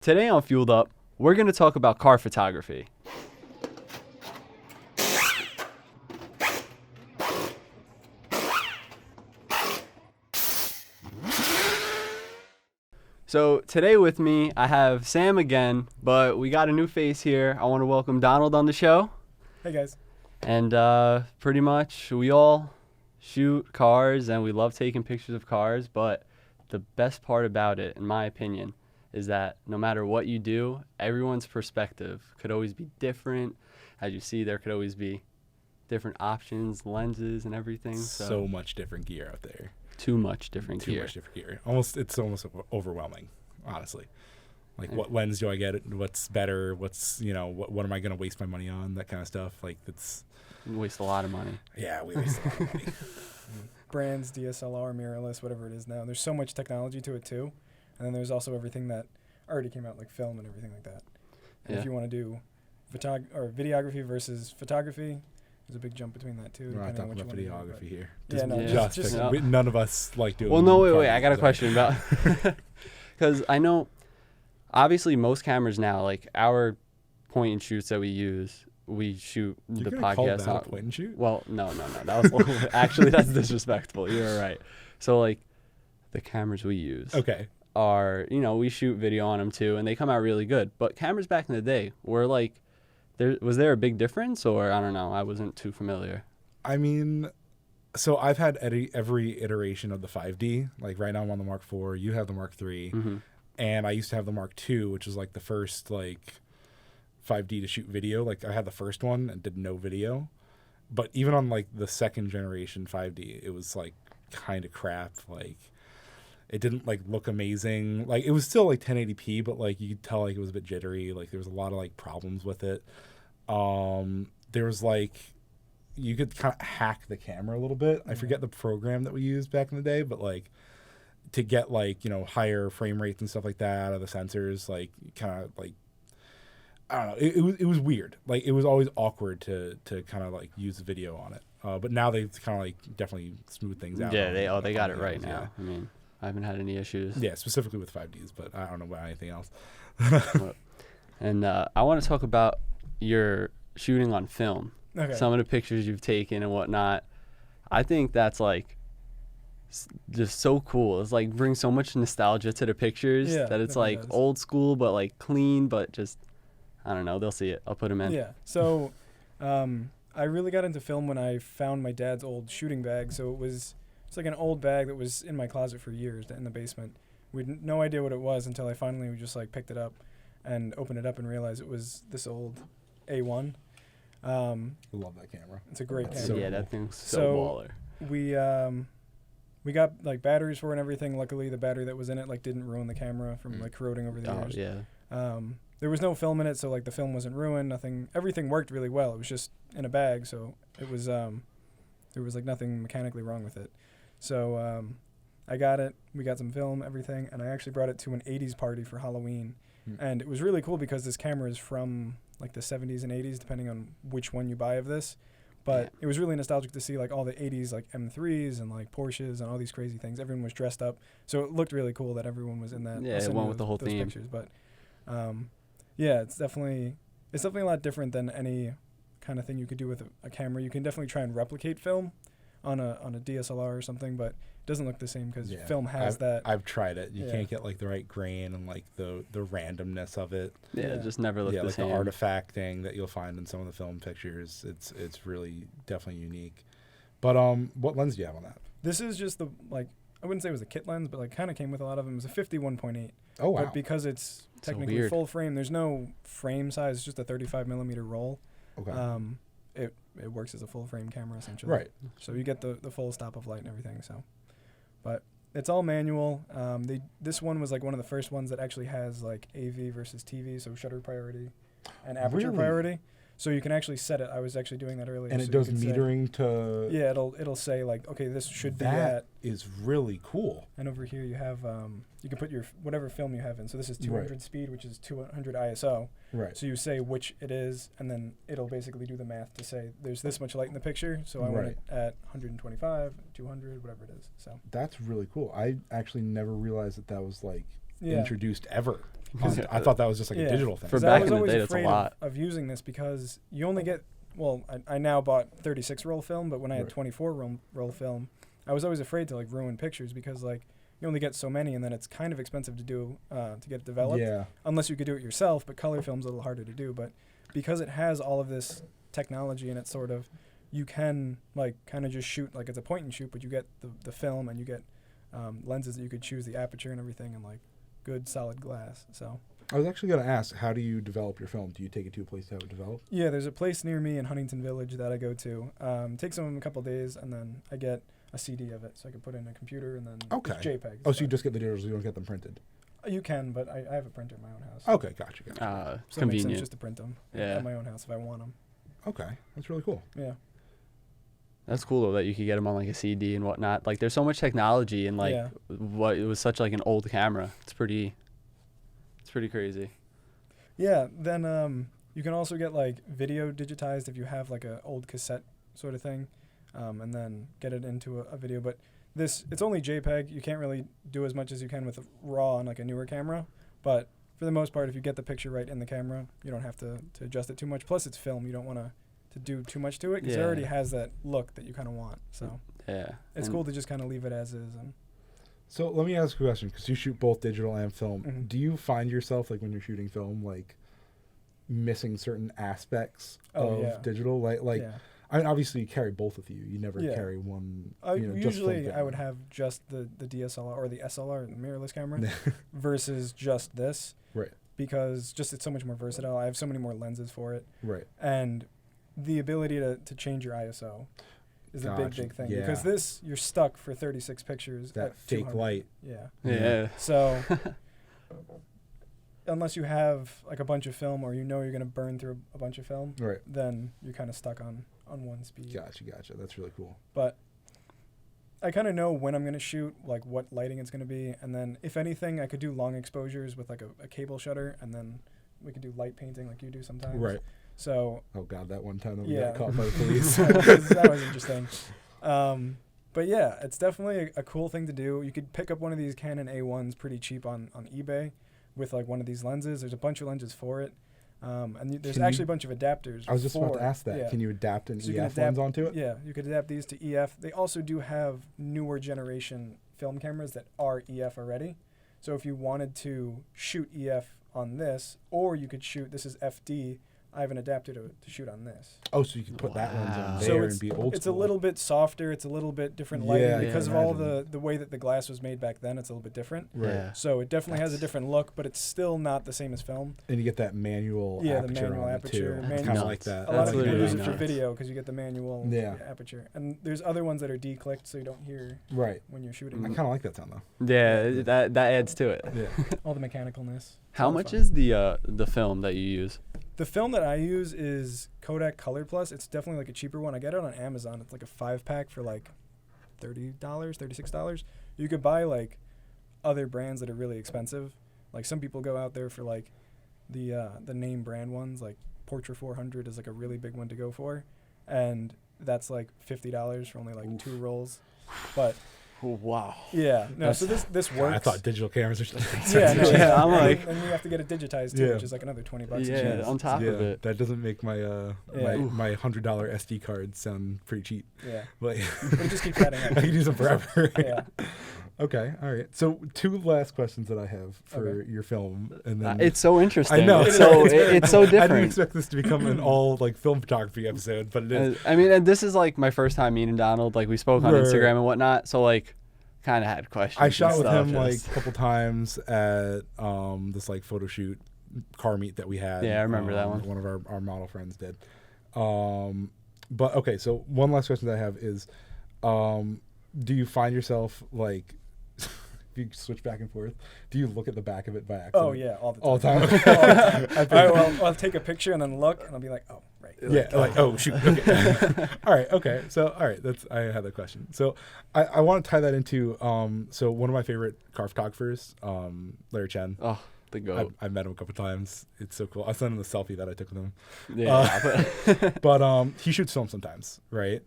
Today on Fueled Up, we're going to talk about car photography. So today with me, I have Sam again, but we got a new face here. I want to welcome Donald on the show. Hey guys. And pretty much we all shoot cars and we love taking pictures of cars, but the best part about it, in my opinion, is that no matter what you do, everyone's perspective could always be different. As you see, there could always be different options, lenses, and everything. So much different gear out there. Too much different Too gear. much different gear. It's almost overwhelming, honestly. Like, Yeah. what lens do I get? What's better? What's, what am I going to waste my money on? That kind of stuff. Like, You waste a lot of money. yeah, we waste a lot of money. Brands, DSLR, mirrorless, whatever it is now. There's so much technology to it too. And then there's also everything that already came out, like film and everything like that. And Yeah. if you want to do videography versus photography, there's a big jump between that too. We're not depending on talking what about you wanna do, videography here. Yeah, no, Yeah. just No. None of us like doing. Well, no, wait. car I got a videos, question about, because I know, obviously, most cameras now, like our point and shoots that we use, we shoot You're the gonna call podcast that a out. point and shoot? Well, no. That was actually that's disrespectful. You're right. So like, the cameras we use Okay. are, we shoot video on them too, and they come out really good. But cameras back in the day were like, was there a big difference, or I don't know, I wasn't too familiar. I mean, so I've had every iteration of the 5D. Like, right now I'm on the Mark IV. You have the Mark III. Mm-hmm. And I used to have the Mark II, which was like the first like 5D to shoot video. Like, I had the first one and did no video. But even on like the second generation 5D, it was like kind of crap. Like, it didn't like look amazing. Like, it was still like 1080p, but like you could tell like it was a bit jittery. Like, there was a lot of like problems with it. There was like, you could kind of hack the camera a little bit. I forget the program that we used back in the day, but like, to get like, higher frame rates and stuff like that out of the sensors, like, kind of like, I don't know, it was weird. Like, it was always awkward to kind of like use the video on it. But now they've kind of like definitely smooth things out. Yeah, on they got it the right others, now. yeah. I mean, I haven't had any issues. Yeah, specifically with 5Ds, but I don't know about anything else. And I want to talk about your shooting on film. Okay. Some of the pictures you've taken and whatnot. I think that's like just so cool. It's like brings so much nostalgia to the pictures Yeah, that it's definitely like does. old school but like clean, but just I don't know. They'll see it. I'll put them in. Yeah. So, I really got into film when I found my dad's old shooting bag. So it's like an old bag that was in my closet for years in the basement. We had no idea what it was until I finally just like picked it up and opened it up and realized it was this old A1. I love that camera. It's a great That's camera. so Yeah, that cool. thing's so So- baller. We got like batteries for it and everything. Luckily, the battery that was in it like didn't ruin the camera from like corroding over the Oh years. yeah. There was no film in it, so like the film wasn't ruined. Everything worked really well. It was just in a bag, so it was there was like nothing mechanically wrong with it. So I got it. We got some film, everything, and I actually brought it to an 80s party for Halloween. And it was really cool because this camera is from like the 70s and 80s, depending on which one you buy of this. But Yeah. it was really nostalgic to see like all the 80s like M3s and like Porsches and all these crazy things. Everyone was dressed up, so it looked really cool that everyone was in that. Yeah, I'll it send went you with the whole those theme. Pictures, but yeah, it's definitely a lot different than any kind of thing you could do with a camera. You can definitely try and replicate film on a DSLR or something, but it doesn't look the same because film has that. I've tried it. You Yeah. can't get like the right grain and like the randomness of it. Yeah, Yeah. it just never looked Yeah, the like same. the artifacting that you'll find in some of the film pictures. It's really definitely unique. But what lens do you have on that? This is just the like I wouldn't say it was a kit lens, but like kind of came with a lot of them. It was a 51.8. Oh wow. But because it's So technically weird. full frame, there's no frame size. It's just a 35 millimeter roll. Okay. It works as a full frame camera essentially. Right. So you get the full stop of light and everything. So, but it's all manual. This one was like one of the first ones that actually has like AV versus TV, so shutter priority and aperture Really? priority. So you can actually set it. I was actually doing that earlier. And so it you does could say- metering to. yeah, it'll say like, okay, this should be That at. is really cool. And over here you have you can put your whatever film you have in. So this is 200 Right. speed, which is 200 ISO. Right. So you say which it is, and then it'll basically do the math to say there's this much light in the picture, so I want Right. it at 125, 200, whatever it is. So That's really cool. I actually never realized that was like yeah, introduced ever. I thought that was just like Yeah. a digital thing. For 'Cause back I was in the always day, that's a afraid lot. of using this because you only get, well, I now bought 36 roll film, but when I had Right. 24 roll film, I was always afraid to like ruin pictures because like you only get so many and then it's kind of expensive to do to get developed Yeah. unless you could do it yourself, but color film's a little harder to do. But because it has all of this technology and it's sort of, you can like kind of just shoot like it's a point and shoot, but you get the film and you get lenses that you could choose the aperture and everything and like good solid glass. So I was actually going to ask, how do you develop your film? Do you take it to a place to have it developed? yeah, there's a place near me in Huntington Village that I go to. Takes them a couple days and then I get a CD of it so I can put it in a computer and then Okay. it's JPEG. Oh, so you just get the digitals, you don't get them printed? You can, but I have a printer in my own house. Okay, gotcha. So it makes sense Convenient. just to print them Yeah. at my own house if I want them. Okay, that's really cool. Yeah. That's cool though that you could get them on like a CD and whatnot. Like there's so much technology and like Yeah. what it was such like an old camera. It's pretty crazy. Yeah, then you can also get like video digitized if you have like a old cassette sort of thing, and then get it into a video. But it's only JPEG. You can't really do as much as you can with RAW on like a newer camera. But for the most part, if you get the picture right in the camera, you don't have to adjust it too much. Plus, it's film. You don't want to do too much to it because it Yeah. already has that look that you kind of want. So Yeah. it's And cool to just kind of leave it as is. And So let me ask you a question, because you shoot both digital and film. Mhm. Do you find yourself, like when you're shooting film, like missing certain aspects of yeah. digital? Like yeah. I mean, obviously you carry both with you. You never Yeah. carry one. Usually, just film I would camera. have just the DSLR or the SLR, the mirrorless camera, versus just this. Right. Because just it's so much more versatile. I have so many more lenses for it, Right. and the ability to change your ISO is a Gotcha. big thing. Yeah. Because this, you're stuck for 36 pictures. That at fake 200. light. Yeah. yeah. So unless you have like a bunch of film or you know you're gonna burn through a bunch of film, Right. then you're kind of stuck on one speed. Gotcha. That's really cool. But I kind of know when I'm going to shoot, like what lighting it's going to be. And then if anything, I could do long exposures with like a cable shutter. And then we could do light painting like you do sometimes. Right. So Oh God, that one time that we Yeah. got caught by the police. that was interesting. But yeah, it's definitely a cool thing to do. You could pick up one of these Canon A1s pretty cheap on eBay with like one of these lenses. There's a bunch of lenses for it. And there's Can actually you- a bunch of adapters. I was just about for to ask that. Yeah. Can you adapt an So you can EF adapt- lens onto it? Yeah, you could adapt these to EF. They also do have newer generation film cameras that are EF already. So if you wanted to shoot EF on this, or you could shoot, this is FD, I have an adapter to shoot on this. Oh, so you can put that lens Wow. on So there it's- and be old It's school. a little bit softer, it's a little bit different lighting Yeah, because yeah, of all imagine. the way that the glass was made back then, it's a little bit different. Right. Yeah. So it definitely has a different look, but it's still not the same as film. And you get that manual Yeah, the aperture manual on aperture, it too. manual- Kind of Nuts. like that. A lot That's of people literally use it for nuts. video because you get the manual Yeah. aperture. And there's other ones that are declicked so you don't hear Right. when you're I shooting. kind of like that sound though. Yeah, that adds to it. Yeah. All the mechanicalness. How much is the film that you use? The film that I use is Kodak Color Plus. It's definitely like a cheaper one. I get it on Amazon. It's like a 5-pack for like $30, $36. You could buy like other brands that are really expensive. Like some people go out there for like the name brand ones. Like Portra 400 is like a really big one to go for, and that's like $50 for only like 2 rolls. But Wow. yeah, no. So this works. I thought digital cameras are so Yeah, no, Yeah, I'm and like- then you have to get it digitized too, Yeah. which is like another $20. Yeah, a piece. on top of it. That doesn't make my Yeah. my $100 SD card sound pretty cheap. Yeah, But but it just keeps adding up. I could use them forever. Yeah. Okay, all right. So 2 last questions that I have for Okay. your film, and then It's so interesting. I know. It's so very it's so cool. I didn't different. expect this to become an all like film photography episode, but it is. I mean, and this is like my first time meeting Donald. Like we spoke on Right. Instagram and whatnot, so like kind of had questions. I and shot with stuff, him like just- a couple times at this like photo shoot car meet that we had. Yeah, I remember that one. One of our model friends did. But okay, so one last question that I have is, do you find yourself like, if you switch back and forth, do you look at the back of it by accident? Oh yeah, all the time. All the time? All the time. All right, well, I'll take a picture and then look, and I'll be like, oh, right. Yeah, like oh shoot. Okay. All right. Okay. So all right, that's I had that question. So I want to tie that into so one of my favorite car photographers, Larry Chen. Oh, the goat. I met him a couple times. It's so cool. I'll send him the selfie that I took with him. Yeah. But he shoots film sometimes, right?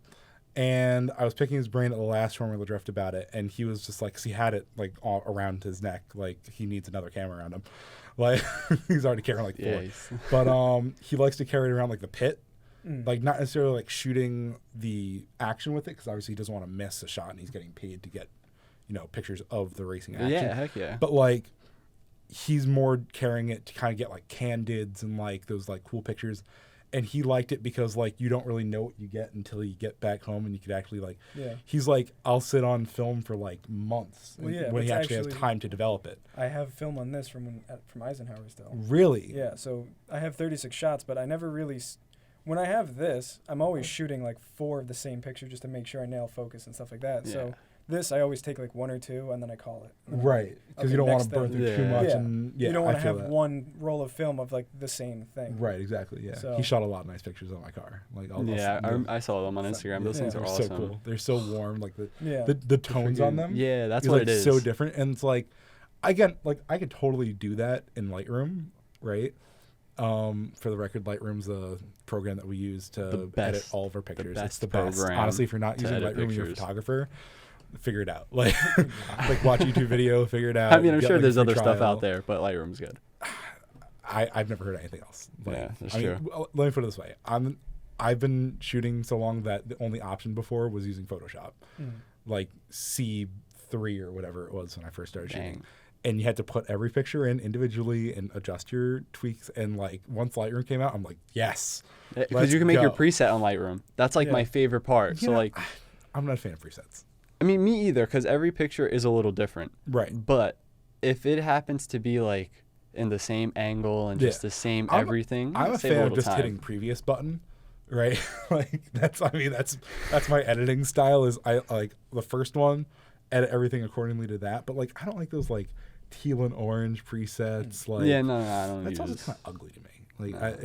And I was picking his brain at the last Formula Drift about it, and he was just like, 'cause he had it like all around his neck, like he needs another camera around him. Like he's already carrying like 4. Yeah, But he likes to carry it around like the pit. Mm. Like not necessarily like shooting the action with it, because obviously he doesn't want to miss a shot, and he's getting paid to get, pictures of the racing action. yeah, heck yeah. But like he's more carrying it to kind of get like candids and like those like cool pictures. And he liked it because like you don't really know what you get until you get back home, and you could actually like. Yeah. He's like, I'll sit on film for like months Well, yeah, when he that's actually has actually- time to develop it. I have film on this from Eisenhower still. Really? Yeah, so I have 36 shots, but I never really. When I have this, I'm always shooting like 4 of the same picture just to make sure I nail focus and stuff like that. Yeah. So this, I always take like 1 or 2 and then I call it. And then I'm Right. like, Because okay, you don't want next to burn thing. through too Yeah. much, Yeah. and You don't I want to feel have that. one roll of film of like the same thing. Right, exactly. Yeah, So- he shot a lot of nice pictures of my car. Like, I saw them on Instagram. Those things they're are so awesome. cool. They're so warm. Like Yeah. the tones on them. Yeah, that's is what like it is. so different, and it's like, I could totally do that in Lightroom, right? For the record, Lightroom's the program that we use The to best- edit all of our pictures. best It's the best. program Honestly, if you're not to using edit Lightroom and you're a pictures. photographer, figure it out. Like watch a YouTube video, figure it out. I mean, I'm get, sure like, a there's free other stuff trial. out there, but Lightroom's good. I've never heard anything else. Yeah, that's I mean, true. well, let me put it this way: I've been shooting so long that the only option before was using Photoshop, like C3 or whatever it was when I first started shooting. Dang. And you had to put every picture in individually and adjust your tweaks. And like once Lightroom came out, I'm like, yes, Because let's you can make your go. preset on Lightroom. That's like Yeah. my favorite part. You So know, like, I'm not a fan of presets. I mean, me either, because every picture is a little different. Right. But if it happens to be like in the same angle and just Yeah. the same I'm- everything, I'm a save fan of little just time. hitting previous button, right? Like that's my editing style is I like the first one, edit everything accordingly to that. But like I don't like those like teal and orange presets. Like Yeah, no, I don't that's also use. kind of ugly to me. Like No.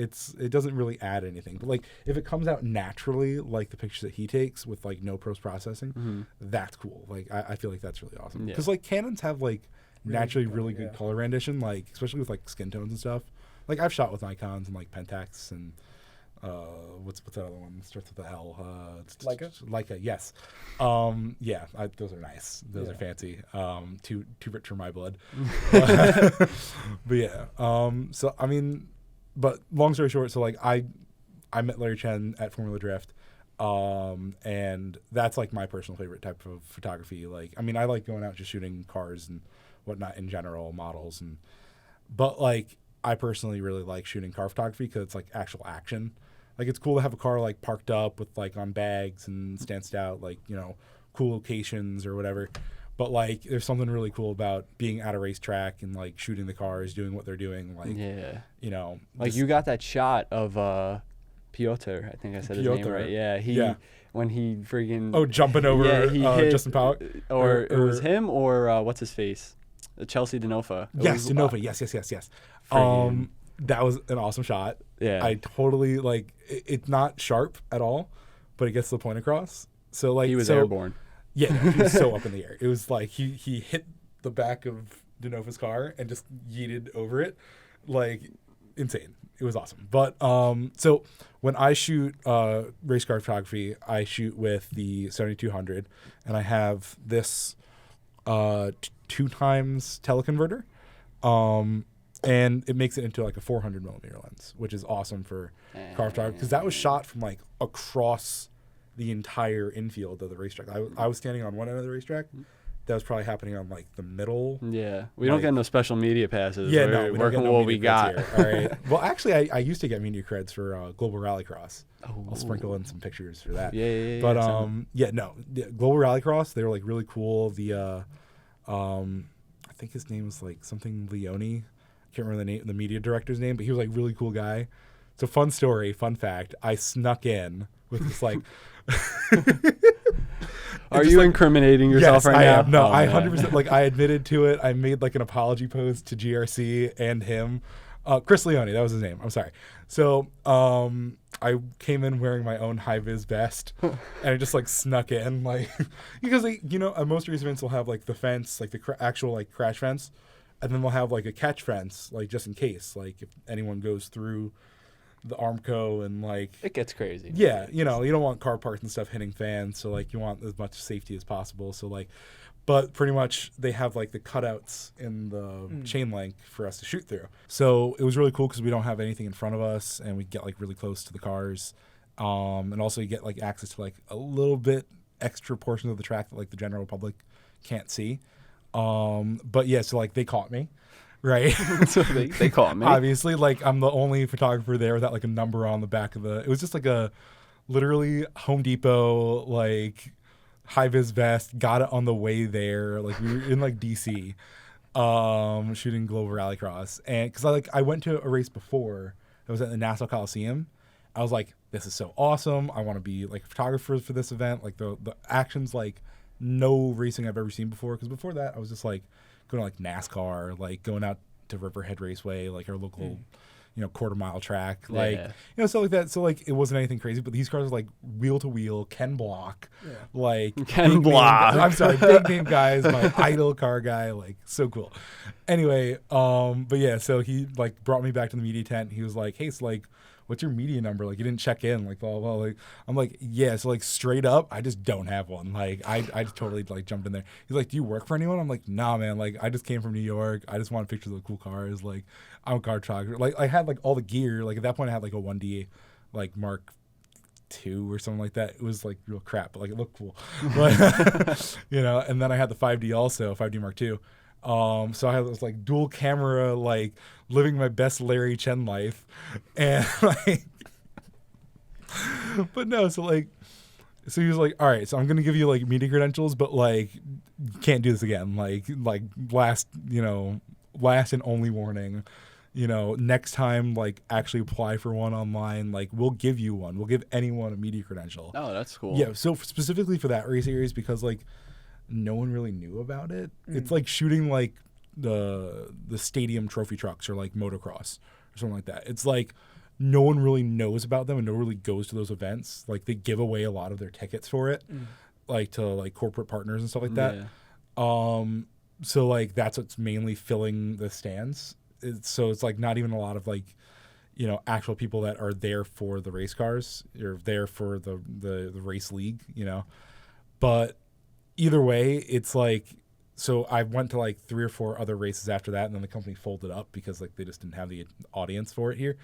it doesn't really add anything. But like if it comes out naturally, like the pictures that he takes with like no post processing, Mhm. that's cool. Like I feel like that's really awesome Yeah. because like Canons have like Really naturally good, really good yeah. color rendition, like especially with like skin tones and stuff. Like I've shot with Nikons and like Pentax and what's that other one? Starts with the L. Leica, yes. Those are nice. Those are Yeah. fancy. Too rich for my blood. But yeah. So I mean, but long story short, so like I met Larry Chen at Formula Drift. And that's like my personal favorite type of photography. Like, I mean, I like going out just shooting cars and whatnot in general, models, but like I personally really like shooting car photography because it's like actual action. Like it's cool to have a car like parked up with like on bags and stanced out, like cool locations or whatever. But like there's something really cool about being at a racetrack and like shooting the cars, doing what they're doing. Like Yeah. Like just- you got that shot of Piotr, I think I said his name Piotr. right. Yeah, Yeah. when he freaking jumping over he hit, Justin Powell. or it was or- him or what's his face, Chelsea Denofa. It Yes, was, Genova. Yes. Friggin- That was an awesome shot. Yeah. I totally like. It's not sharp at all, but it gets the point across. So like he was so, airborne. Yeah, no, he was so up in the air. It was like he hit the back of Denofa's car and just yeeted over it, like insane. It was awesome. But so when I shoot race car photography, I shoot with the 7200, and I have this 2 times teleconverter, and it makes it into like a 400 millimeter lens, which is awesome for car photography because that was shot from like across the entire infield of the racetrack. I was standing on one end of the racetrack. That was probably happening on like the middle. Yeah, we don't Like- get no special media passes. Yeah, We're no, we don't working get no with what we media got. creds here. All right. Well, actually, I used to get media creds for Global Rallycross. Oh. I'll sprinkle in some pictures for that. Yeah. But send Global Rallycross, they were like really cool. The I think his name was like something Leone. I can't remember the media director's name, but he was like really cool guy. So fun story, fun fact. I snuck in with this like. Are just, you like- incriminating yourself Yes, right I now? am. No, Oh, I man. 100% like I admitted to it. I made like an apology post to GRC and him. Chris Leone, that was his name. I'm sorry. So I came in wearing my own high vis vest, and I just like snuck in, like because most race events will have like the fence, like the actual like crash fence, and then they'll have like a catch fence, like just in case, like if anyone goes through the Armco and like It gets crazy. yeah, you don't want car parts and stuff hitting fans, so like you want as much safety as possible. So like But pretty much they have like the cutouts in the chain link for us to shoot through. So it was really cool because we don't have anything in front of us and we get like really close to the cars. And also you get like access to like a little bit extra portion of the track that like the general public can't see. But yeah, so like they caught me, right? So they caught me. Obviously, like I'm the only photographer there without like a number on the back of the. It was just like a literally Home Depot like high vis vest. Got it on the way there. Like we were in like DC, shooting Global Rallycross, and because I went to a race before. I was at the Nassau Coliseum. I was like, this is so awesome. I want to be like a photographer for this event. Like the action's like no racing I've ever seen before. Because before that, I was just like going to like NASCAR, like going out to Riverhead Raceway, like our local, quarter-mile track, like stuff like that. So like it wasn't anything crazy, but these cars are like wheel to wheel, Ken Block, like Ken Block. I'm sorry, big name guys, my idol car guy, like so cool. Anyway, but yeah, so he like brought me back to the media tent. He was like, hey, so like, what's your media number? Like, you didn't check in, like, blah, blah, blah. Like, I'm like, yeah, so, like, straight up, I just don't have one. Like, I just totally, like, jumped in there. He's like, do you work for anyone? I'm like, nah, man. Like, I just came from New York. I just want pictures of the cool cars. Like, I'm a car photographer. Like, I had, like, all the gear. Like, at that point, I had, like, a 1D, like, Mark II or something like that. It was, like, real crap, but, like, it looked cool. But, and then I had the 5D also, 5D Mark II. So I had this like dual camera, like living my best Larry Chen life, and like, but no, so he was like, all right, so I'm gonna give you like media credentials, but like, you can't do this again. Like last and only warning. Next time, like actually apply for one online. Like we'll give you one. We'll give anyone a media credential. Oh, that's cool. Yeah. So specifically for that race series, because like no one really knew about it. It's like shooting like the stadium trophy trucks or like motocross or something like that. It's like no one really knows about them and no one really goes to those events. Like they give away a lot of their tickets for it, like to like corporate partners and stuff like that. Yeah. So like that's what's mainly filling the stands. So it's like not even a lot of like actual people that are there for the race cars or there for the race league. But either way, it's like, so I went to like 3 or 4 other races after that, and then the company folded up because like they just didn't have the audience for it here.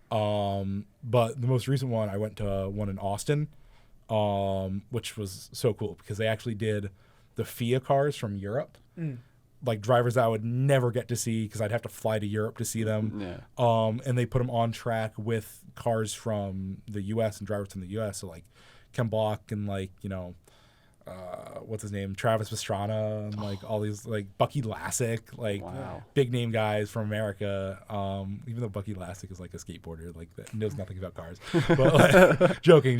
But the most recent one, I went to one in Austin, which was so cool because they actually did the FIA cars from Europe, like drivers that I would never get to see because I'd have to fly to Europe to see them. Yeah. And they put them on track with cars from the U.S. and drivers from the U.S. So like Ken Block and like what's his name, Travis Pastrana, and like all these like Bucky Lasek, like big name guys from America. Even though Bucky Lasek is like a skateboarder, like that knows nothing about cars. But like, joking.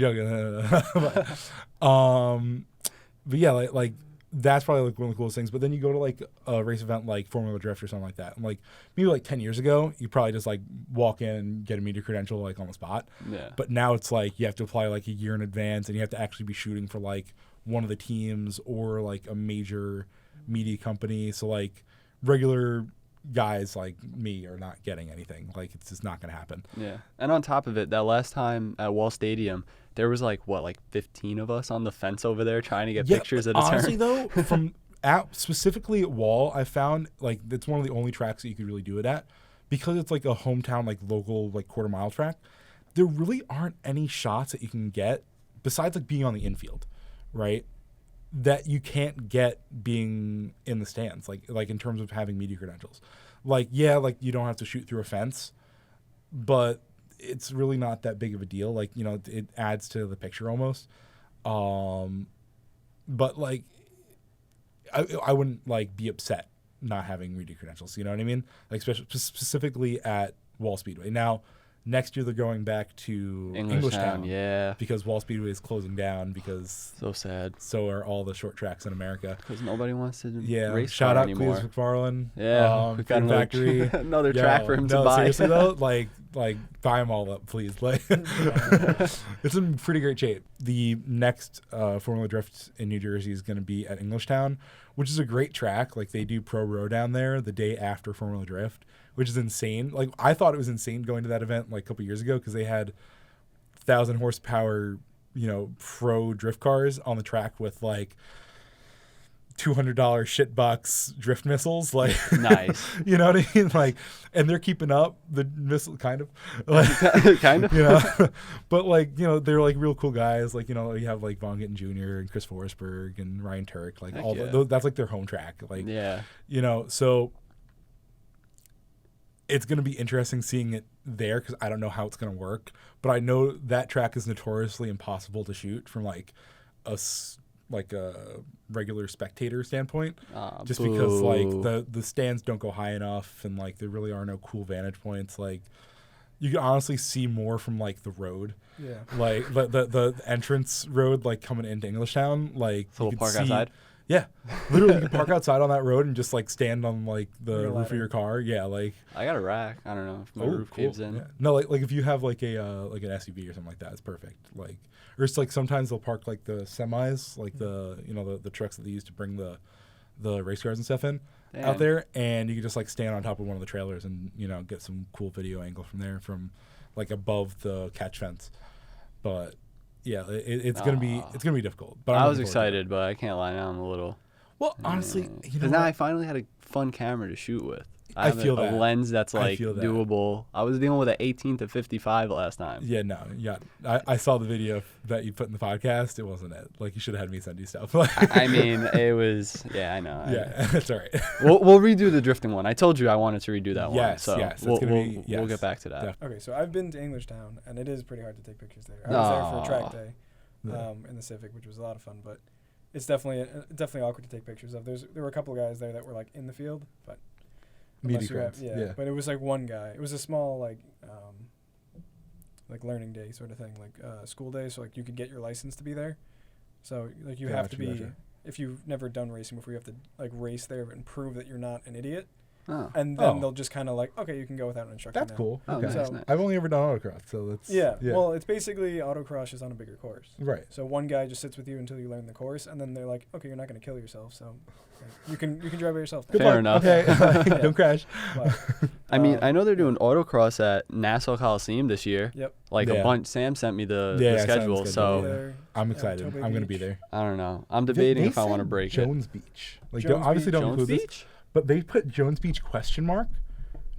But yeah, like that's probably like one of the coolest things. But then you go to like a race event like Formula Drift or something like that, and like maybe like 10 years ago, you probably just like walk in and get a media credential like on the spot. Yeah. But now it's like you have to apply like a year in advance, and you have to actually be shooting for like one of the teams or like a major media company. So like regular guys like me are not getting anything. Like it's just not going to happen. Yeah. And on top of it, that last time at Wall Stadium, there was like 15 of us on the fence over there trying to get pictures at a honestly, turn. though, from specifically at Wall, I found like it's one of the only tracks that you could really do it at because it's like a hometown, like local, like quarter-mile track. There really aren't any shots that you can get besides like being on the infield, right? That you can't get being in the stands, like in terms of having media credentials. Like, yeah, like you don't have to shoot through a fence, but it's really not that big of a deal. Like, it adds to the picture almost. But like, I wouldn't like be upset not having media credentials. You know what I mean? Like, especially specifically at Wall Speedway. Now, next year they're going back to Englishtown, yeah, because Wall Speedway is closing down because so sad. So are all the short tracks in America. Because nobody wants to race shout out anymore. Cletus McFarlane. Yeah, we got factory. another track for him to buy. Seriously though, like buy them all up, please. Like, it's in pretty great shape. The next Formula Drift in New Jersey is going to be at Englishtown, which is a great track. Like they do Pro Row down there the day after Formula Drift, which is insane. Like I thought it was insane going to that event like a couple years ago because they had 1,000 horsepower, pro drift cars on the track with like $200 shitbox drift missiles, like Nice. you know what I mean? Like, and they're keeping up the missile, kind of, like, Kind of. you know. But like, you know, they're like real cool guys. Like, you know, you have like Von Gittin Jr. and Chris Forsberg and Ryan Turk, like Heck all yeah. that's like their home track, like Yeah. you know. So it's gonna be interesting seeing it there because I don't know how it's gonna work, but I know that track is notoriously impossible to shoot from like like a regular spectator standpoint, just because like the stands don't go high enough and like there really are no cool vantage points. Like you can honestly see more from like the road, Yeah. like the entrance road, like coming into Englishtown, like So we'll you could park see- outside. Yeah, literally, you can park outside on that road and just like stand on like the Real roof of ladder. your car. Yeah, like I got a rack. I don't know if my roof caves in. Yeah. No, like if you have like a like an SUV or something like that, it's perfect. Like, or it's like sometimes they'll park like the semis, like the you know the trucks that they use to bring the race cars and stuff in Damn. out there, and you can just like stand on top of one of the trailers and you know get some cool video angle from there from like above the catch fence. But yeah, it's gonna be difficult. But I'm I was looking forward to it. excited, but I can't lie now. I'm a little. Well, honestly, you know, Because now I finally had a fun camera to shoot with. I have feel a that. lens that's I like feel that. doable. I was dealing with an 18-55 last time. Yeah, no, yeah. I saw the video that you put in the podcast. It wasn't it. Like, you should have had me send you stuff. I mean, it was. Yeah, I know. Yeah, that's all right. We'll redo the drifting one. I told you I wanted to redo that one. Yes, So yes, it's we'll, gonna we'll, be- we'll yes, get back to that. definitely. Okay, so I've been to Englishtown, and it is pretty hard to take pictures there. I was there for a track Aw. day Yeah. in the Civic, which was a lot of fun, but it's definitely awkward to take pictures of. There were a couple of guys there that were like in the field, but Meaty unless you have, crowds, yeah. but it was like one guy. It was a small like learning day sort of thing, like school day, so like you could get your license to be there. So like you have to Gotcha, be gotcha. if you've never done racing before, you have to like race there and prove that you're not an idiot. Oh. And then Oh. they'll just kind of like, okay, you can go without an instructor. That's now. cool. Oh, Okay. nice, So- nice. I've only ever done autocross, so that's Yeah. Well, it's basically autocross is on a bigger course. right. So one guy just sits with you until you learn the course, and then they're like, okay, you're not going to kill yourself, so like, you can drive by yourself. now. Good Fair luck. enough. Okay, Yeah. don't crash. But, I mean, I know they're doing autocross at Nassau Coliseum this year. Yep. Like Yeah. a bunch. Sam sent me the Yeah, I saw the schedule, schedule, so There, I'm excited. Toby I'm gonna be Beach. there. I don't know. I'm debating if I want to said break Jones Beach. Like, Jones obviously Beach? don't Jones include this, Beach. but they put Jones Beach question mark,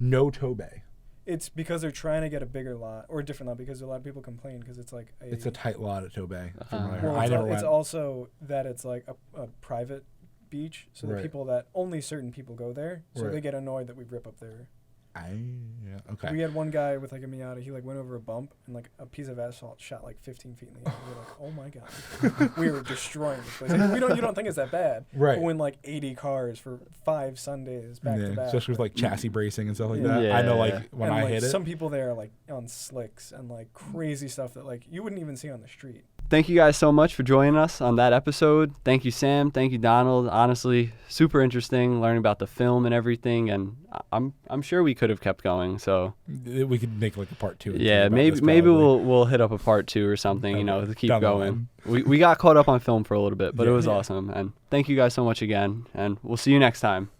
no Tobey. It's because they're trying to get a bigger lot or a different lot because a lot of people complain because it's like It's a tight lot at Tobey. From what I heard. well, I never it's went. also that it's like a private beach, so the Right. people that only certain people go there, so Right. they get annoyed that we rip up their. Yeah, okay. We had one guy with like a Miata. He like went over a bump and like a piece of asphalt shot like 15 feet in the air. We were like, oh my god, we were destroying this place. Like, you don't think it's that bad, Right. But when like 80 cars for 5 Sundays back to back, especially with like chassis bracing and stuff like Yeah. that. I know, Yeah. like when and, I like, hit it. some people there are like on slicks and like crazy stuff that like you wouldn't even see on the street. Thank you guys so much for joining us on that episode. Thank you, Sam. Thank you, Donald. Honestly, super interesting learning about the film and everything. And I'm sure we could have kept going. So We could make like a part 2. yeah, maybe we'll hit up a part 2 or something. You know, Okay. to keep Down the going. We got caught up on film for a little bit, but it Yeah. was Yeah. awesome. And thank you guys so much again. And we'll see you next time.